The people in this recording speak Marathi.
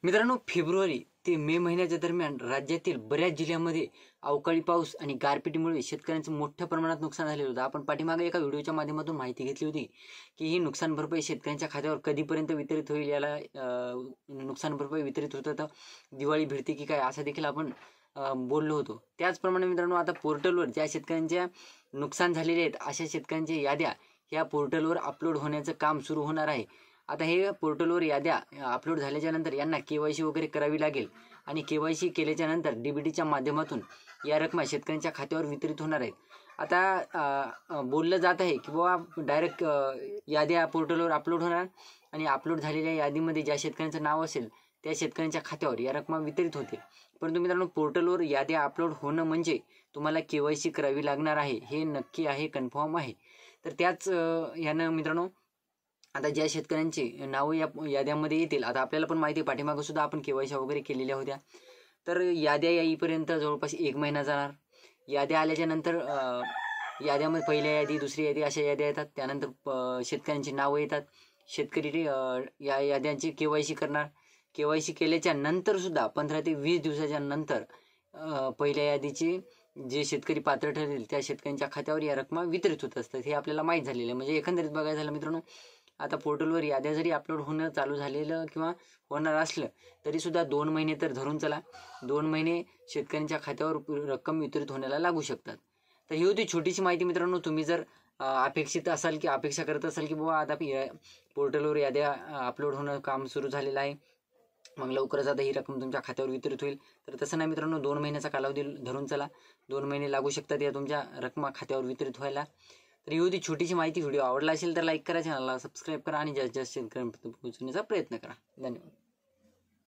मित्रांनो, फेब्रुवारी ते मे महिन्याच्या दरम्यान राज्यातील बऱ्याच जिल्ह्यांमध्ये अवकाळी पाऊस आणि गारपिटीमुळे शेतकऱ्यांचं मोठ्या प्रमाणात नुकसान झालेलं होतं. आपण पाठीमागे एका व्हिडिओच्या माध्यमातून माहिती घेतली होती की ही नुकसान भरपाई शेतकऱ्यांच्या खात्यावर कधीपर्यंत वितरित होईल. याला नुकसान भरपाई वितरित होतं तर दिवाळी भिडते की काय असं देखील आपण बोललो होतो. त्याचप्रमाणे मित्रांनो, आता पोर्टलवर ज्या शेतकऱ्यांच्या नुकसान झालेले आहेत अशा शेतकऱ्यांच्या याद्या ह्या पोर्टलवर अपलोड होण्याचं काम सुरू होणार आहे. आता हे पोर्टलवर याद्या अपलोड झाल्याच्या नंतर यांना KYC वगैरे करावी लागेल आणि KYC केल्याच्या नंतर DBTच्या माध्यमातून या रकमा शेतकऱ्यांच्या खात्यावर वितरित होणार आहेत. आता बोललं जात आहे की बाबा डायरेक्ट याद्या पोर्टलवर अपलोड होणार आणि अपलोड झालेल्या यादीमध्ये ज्या शेतकऱ्यांचं नाव असेल त्या शेतकऱ्यांच्या खात्यावर या रकमा वितरित होतील. परंतु मित्रांनो, पोर्टलवर याद्या अपलोड होणं म्हणजे तुम्हाला KYC करावी लागणार आहे, हे नक्की आहे, कन्फर्म आहे. तर त्याच यानं मित्रांनो, आता ज्या शेतकऱ्यांची नावं या याद्यामध्ये येतील, आता आपल्याला पण माहिती आहे पाठीमागं सुद्धा आपण KYC वगैरे केलेल्या होत्या, तर याद्या येईपर्यंत जवळपास 1 महिना जाणार. याद्या आल्याच्या नंतर याद्यामध्ये पहिल्या यादी, दुसरी यादी अशा याद्या येतात. त्यानंतर शेतकऱ्यांची नावं येतात. शेतकरी या याद्यांची KYC करणार. KYC केल्याच्या नंतर सुद्धा 15 ते 20 दिवसाच्या नंतर पहिल्या यादीचे जे शेतकरी पात्र ठरतील त्या शेतकऱ्यांच्या खात्यावर या रकमा वितरित होत असतात. हे आपल्याला माहीत झालेलं आहे. म्हणजे एकंदरीत बघायचं झालं मित्रांनो, आता पोर्टलवर याद्या जरी अपलोड होणं चालू झालेलं किंवा होणार असलं तरी सुद्धा 2 महिने तर धरून चला, 2 महिने शेतकऱ्यांच्या खात्यावर रक्कम वितरित होण्याला लागू शकतात. तर ही होती छोटीशी माहिती मित्रांनो. तुम्ही जर अपेक्षित असाल की अपेक्षा करत असाल की बाबा आता पोर्टलवर याद्या अपलोड होणं काम सुरू झालेलं आहे, मग लवकरच आता ही रक्कम तुमच्या खात्यावर वितरित होईल, तर तसं नाही मित्रांनो. 2 महिन्याचा कालावधी धरून चला, 2 महिने लागू शकतात या तुमच्या रकमा खात्यावर वितरित व्हायला. तर ही होती छोटीशी माहिती. व्हिडिओ आवडला असेल तर लाईक करा, चॅनलला सबस्क्राईब करा आणि जास्तीत जास्त शेतकऱ्यांपर्यंत पोहोचवण्याचा प्रयत्न करा. धन्यवाद.